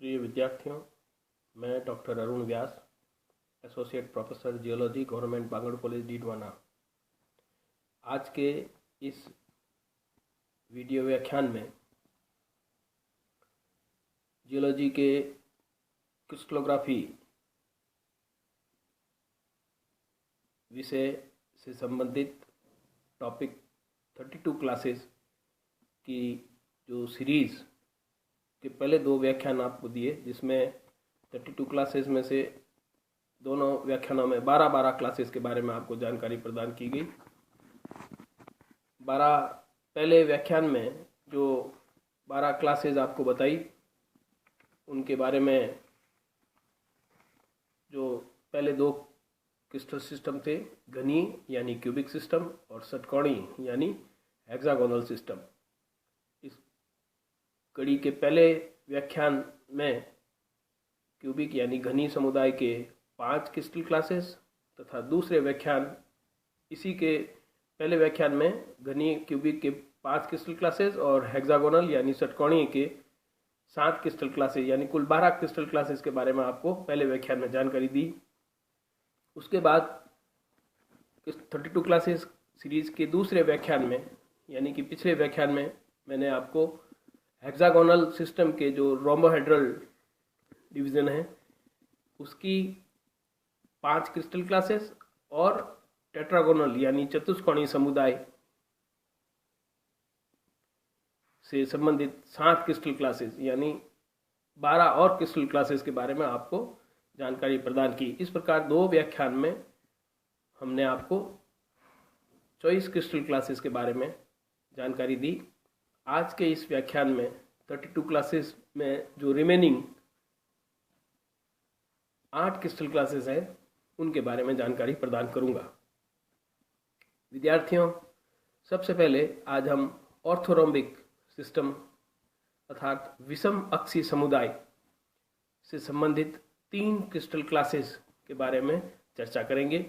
प्रिय विद्यार्थियों, मैं doctor Arun Vyas, associate professor geology, government Bangur college Didwana. आज के इस वीडियो व्याख्यान में जियोलॉजी के क्रिस्टलोग्राफी विषय से संबंधित टॉपिक 32 क्लासेस की जो सीरीज़ के पहले 2 व्याख्यान आपको दिए, जिसमें 32 क्लासेस में से दोनों व्याख्यानों में 12-12 क्लासेस के बारे में आपको जानकारी प्रदान की गई। 12 पहले व्याख्यान में जो 12 क्लासेस आपको बताई, उनके बारे में जो पहले 2 क्रिस्टल सिस्टम थे, घनीय यानी क्यूबिक सिस्टम और षटकोणीय यानी हेक्सागोनल सिस्टम। इस कड़ी के पहले व्याख्यान में क्यूबिक यानी घनीय समुदाय के 5 क्रिस्टल क्लासेस तथा दूसरे व्याख्यान इसी के पहले व्याख्यान में घनीय क्यूबिक के 5 क्रिस्टल क्लासेस और हेक्सागोनल यानी षटकोणीय के 7 क्रिस्टल क्लासेस यानी कुल 12 क्रिस्टल क्लासेस के बारे में आपको पहले व्याख्यान में जानकारी दी। उसके बाद इस 32 क्लासेस सीरीज के दूसरे व्याख्यान में यानी कि पिछले व्याख्यान में मैंने आपको हेक्सागोनल सिस्टम के जो रोम्बोहेड्रल डिवीज़न है उसकी 5 क्रिस्टल क्लासेस और टेट्रागोनल यानी चतुष्कोणीय समुदाय से संबंधित 7 क्रिस्टल क्लासेस यानी 12 और क्रिस्टल क्लासेस के बारे में आपको जानकारी प्रदान की। इस प्रकार 2 व्याख्यान में हमने आपको 24 क्रिस्टल क्लासेस के बारे में जानकारी दी। आज के इस व्याख्यान में 32 क्लासेस में जो रिमेनिंग 8 क्रिस्टल क्लासेस हैं उनके बारे में जानकारी प्रदान करूंगा। विद्यार्थियों, सबसे पहले आज हम ऑर्थोरोम्बिक सिस्टम अर्थात विषम अक्षीय समुदाय से संबंधित 3 क्रिस्टल क्लासेस के बारे में चर्चा करेंगे।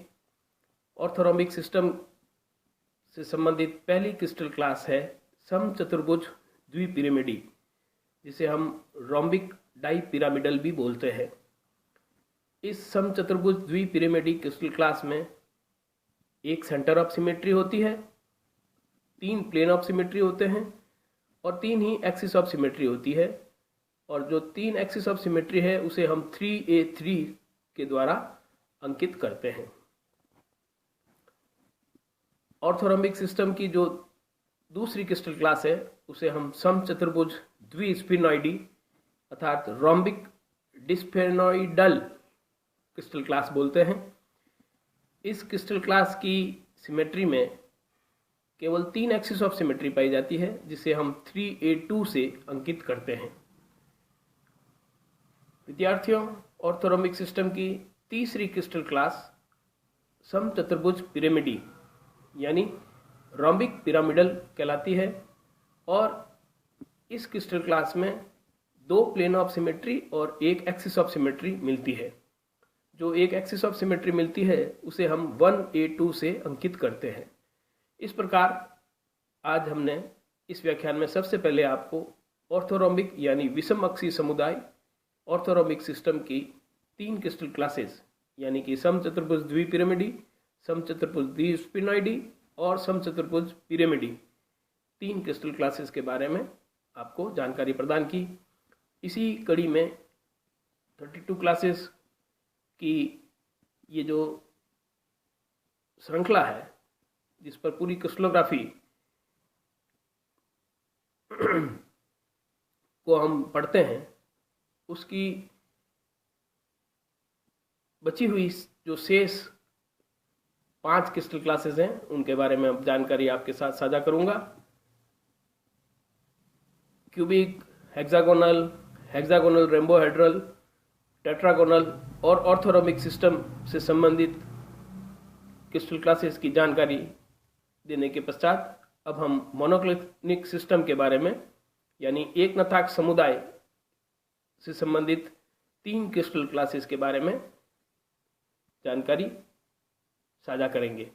ऑर्थोरोम्बिक सिस्टम से संबंधित पहली क्रिस्टल क्लास है समचतुर्भुज द्विपिरामिडी, जिसे हम रोम्बिक डाइपिरामिडल भी बोलते हैं। इस समचतुर्भुज द्विपिरामिडी क्रिस्टल क्लास में एक सेंटर ऑफ सिमेट्री होती है, 3 प्लेन ऑफ सिमेट्री होते हैं और 3 ही एक्सिस ऑफ सिमेट्री होती है। और जो 3 एक्सिस ऑफ सिमेट्री है उसे हम 3a3 के द्वारा अंकित करते हैं। ऑर्थोरोम्बिक सिस्टम की जो दूसरी क्रिस्टल क्लास है उसे हम समचतुर्भुज द्विस्फेनॉइडी अर्थात रोम्बिक डिस्फेनॉइडल क्रिस्टल क्लास बोलते हैं। इस क्रिस्टल क्लास की सिमेट्री में केवल 3 एक्सिस ऑफ सिमेट्री पाई जाती है, जिसे हम 3a2 से अंकित करते हैं। विद्यार्थियों, ऑर्थोरोम्बिक सिस्टम की तीसरी क्रिस्टल क्लास समचतुर्भुज पिरामिडी यानी रोम्बिक पिरामिडल कहलाती है और इस क्रिस्टल क्लास में 2 प्लेन ऑफ सिमेट्री और 1 एक्सिस ऑफ सिमेट्री मिलती है। जो 1 एक्सिस ऑफ सिमेट्री मिलती है उसे हम 1a2 से अंकित करते हैं। इस प्रकार आज हमने इस व्याख्यान में सबसे पहले आपको ऑर्थोरोम्बिक यानी विषम अक्षीय समुदाय ऑर्थोरोम्बिक सिस्टम की 3 क्रिस्टल क्लासेस यानी कि समचतुर्भुज द्विपिरामिडी, समचतुर्भुज द्विस्फेनॉइडी और समचतुर्भुज पिरामिडी 3 क्रिस्टल क्लासेस के बारे में आपको जानकारी प्रदान की। इसी कड़ी में 32 क्लासेस की ये जो श्रृंखला है जिस पर पूरी क्रिस्टलोग्राफी को हम पढ़ते हैं, उसकी बची हुई जो शेष 5 क्रिस्टल क्लासेस हैं उनके बारे में अब जानकारी आपके साथ साझा करूंगा। Cubic, hexagonal, hexagonal rhombohedral, tetragonal और ऑर्थोरोम्बिक सिस्टम से संबंधित क्रिस्टल क्लासेस की जानकारी देने के पश्चात अब हम मोनोक्लिनिक सिस्टम के बारे में यानी एक नताक समुदाय से संबंधित 3 क्रिस्टल क्लासेस के बारे में जानकारी साझा करेंगे।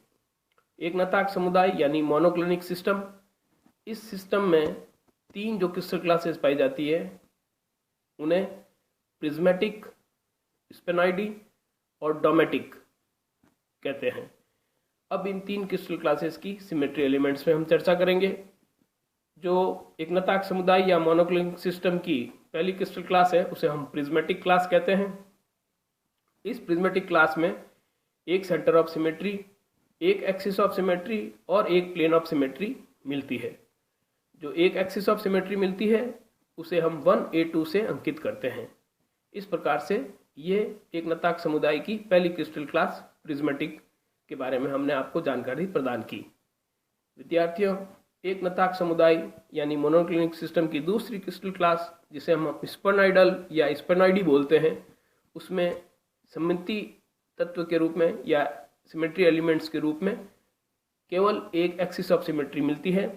एक नताक समुदाय यानी मोनोक्लिनिक सिस्टम, इस सिस्टम में 3 जो क्रिस्टल क्लासेस पाई जाती है उन्हें प्रिज्मेटिक, स्पेनॉइडी और डोमेटिक कहते हैं। अब इन 3 क्रिस्टल क्लासेस की सिमेट्री एलिमेंट्स में हम चर्चा करेंगे। जो एक नताक समुदाय या मोनोक्लिनिक सिस्टम की पहली क्रिस्टल क्लास है उसे हम प्रिज्मेटिक क्लास कहते हैं। इस प्रिज्मेटिक क्लास में एक सेंटर ऑफ सिमेट्री, एक एक्सिस ऑफ सिमेट्री और एक प्लेन ऑफ सिमेट्री मिलती है। जो एक एक्सिस ऑफ सिमेट्री मिलती है उसे हम 1A2 से अंकित करते हैं। इस प्रकार से ये एक नताक समुदाय की पहली क्रिस्टल क्लास प्रिज्मेटिक के बारे में हमने आपको जानकारी प्रदान की। विद्यार्थियों, एक नताक समुदाय यानी मोनोक्लिनिक सिस्टम की दूसरी क्रिस्टल क्लास जिसे हम स्पेनॉइडल या स्पेनॉइडी बोलते हैं, उसमें सममिति तत्व के रूप में या सिमेट्री एलिमेंट्स के रूप में केवल एक एक्सिस ऑफ सिमेट्री मिलती है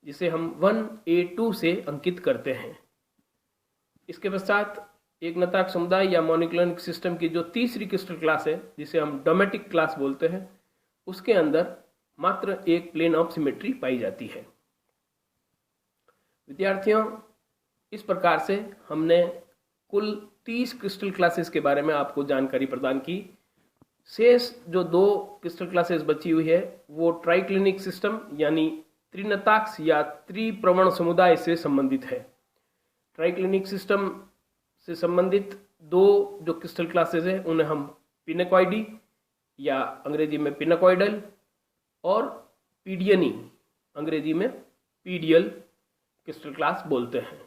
जिसे हम 1A2 से अंकित करते हैं। इसके पश्चात एक नताक समुदाय या मोनोक्लिनिक सिस्टम की जो तीसरी क्रिस्टल क्लास है जिसे हम डोमेटिक क्लास बोलते हैं, उसके अंदर मात्र एक प्लेन ऑफ सिमेट्री पाई जाती है। विद्यार्थियों, इस प्रकार से हमने कुल 30 क्रिस्टल क्लासेस के बारे में आपको जानकारी प्रदान की। शेष जो 2 क्रिस्टल क्लासेस बची हुई है वो ट्राइक्लिनिक सिस्टम यानी त्रिनताक्ष या त्रिप्रवण समुदाय से संबंधित है। ट्राइक्लिनिक सिस्टम से संबंधित 2 जो क्रिस्टल क्लासेस है उन्हें हम पिनेकॉइडी या अंग्रेजी में पिनेकॉइडल और पीडियनी अंग्रेजी में पीडियल क्रिस्टल क्लास बोलते हैं।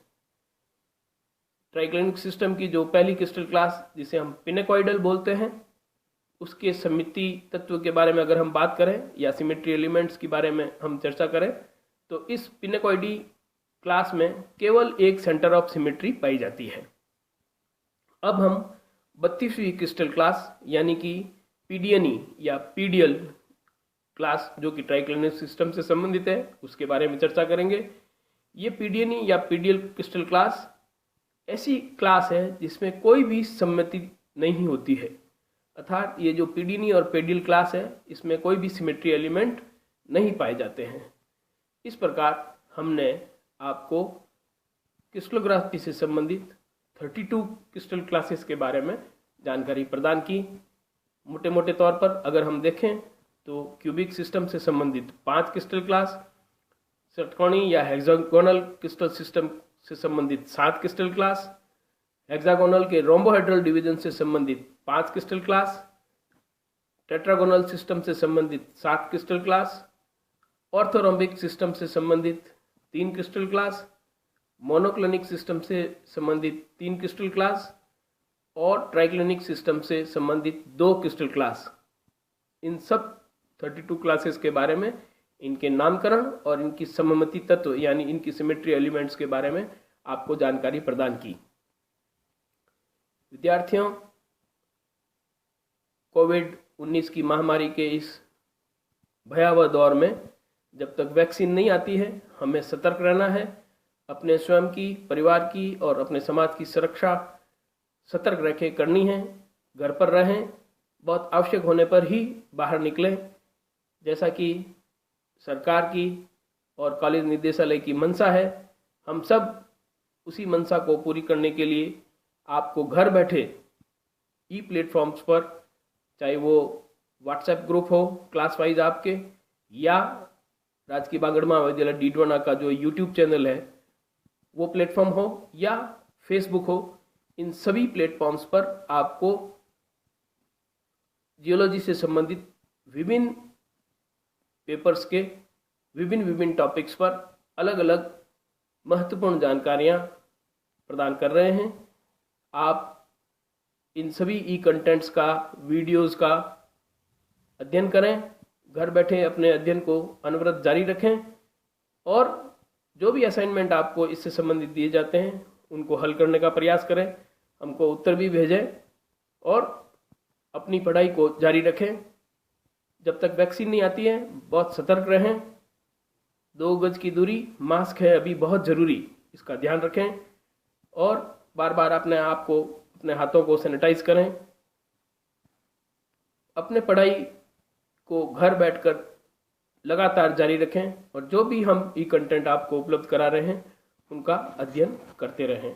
ट्राइक्लिनिक सिस्टम की जो पहली क्रिस्टल क्लास जिसे हम पिनेकॉइडल बोलते हैं, उसके सममिति तत्व के बारे में अगर हम बात करें या सिमेट्री एलिमेंट्स के बारे में हम चर्चा करें तो इस पिनेकॉइडी क्लास में केवल एक सेंटर ऑफ सिमेट्री पाई जाती है। अब हम 32वीं क्रिस्टल क्लास यानी कि पीडियनी या पीडियल क्लास जो कि ट्राइक्लिनिक सिस्टम से संबंधित है उसके बारे में चर्चा करेंगे। ये पीडियनी या पीडियल क्रिस्टल क्लास ऐसी क्लास है जिसमें कोई भी सममिति नहीं होती है, अर्थात ये जो पीडियनी और पीडियल क्लास है इसमें कोई भी सिमेट्री एलिमेंट नहीं पाए जाते हैं। इस प्रकार हमने आपको क्रिस्टलोग्राफी से संबंधित 32 क्रिस्टल क्लासेस के बारे में जानकारी प्रदान की। मोटे मोटे तौर पर अगर हम देखें तो क्यूबिक सिस्टम से संबंधित 5 क्रिस्टल क्लास, षटकोणी या हेक्सागोनल क्रिस्टल सिस्टम से संबंधित 7 क्रिस्टल क्लास, हेक्सागोनल के रोम्बोहेड्रल डिवीजन से संबंधित 5 क्रिस्टल क्लास, टेट्रागोनल सिस्टम से संबंधित 7 क्रिस्टल क्लास, ऑर्थोरोम्बिक सिस्टम से संबंधित 3 क्रिस्टल क्लास, मोनोक्लिनिक सिस्टम से संबंधित 3 क्रिस्टल क्लास और ट्राइक्लिनिक सिस्टम से संबंधित 2 क्रिस्टल क्लास। इन सब 32 क्लासेस के बारे में, इनके नामकरण और इनकी सममिति तत्व यानी इनकी सिमेट्री एलिमेंट्स के बारे में आपको जानकारी प्रदान की। विद्यार्थियों, कोविड-19 की महामारी के इस भयावह दौर में जब तक वैक्सीन नहीं आती है हमें सतर्क रहना है। अपने स्वयं की, परिवार की और अपने समाज की सुरक्षा सतर्क रह के करनी है। घर पर रहें, बहुत आवश्यक होने पर ही बाहर निकलें। जैसा कि सरकार की और कॉलेज निदेशालय की मंशा है, हम सब उसी मंशा को पूरी करने के लिए आपको घर बैठे ई प्लेटफॉर्म्स पर, चाहे वो व्हाट्सएप ग्रुप हो क्लास वाइज आपके, या राजकीय बागड़मा विद्यालय डीडवाना का जो यूट्यूब चैनल है वो प्लेटफॉर्म हो, या फेसबुक हो, इन सभी प्लेटफॉर्म्स पर आपको जियोलॉजी से संबंधित विभिन्न पेपर्स के विभिन्न टॉपिक्स पर अलग अलग महत्वपूर्ण जानकारियां प्रदान कर रहे हैं। आप इन सभी ई कंटेंट्स का, वीडियोस का अध्ययन करें, घर बैठे अपने अध्ययन को अनवरत जारी रखें और जो भी असाइनमेंट आपको इससे संबंधित दिए जाते हैं उनको हल करने का प्रयास करें, हमको उत्तर भी भेजें और अपनी पढ़ाई को जारी रखें। जब तक वैक्सीन नहीं आती है बहुत सतर्क रहें। 2 गज की दूरी, मास्क है अभी बहुत ज़रूरी, इसका ध्यान रखें और बार बार अपने आप को, अपने हाथों को सैनिटाइज करें। अपने पढ़ाई को घर बैठकर लगातार जारी रखें और जो भी हम ई कंटेंट आपको उपलब्ध करा रहे हैं उनका अध्ययन करते रहें।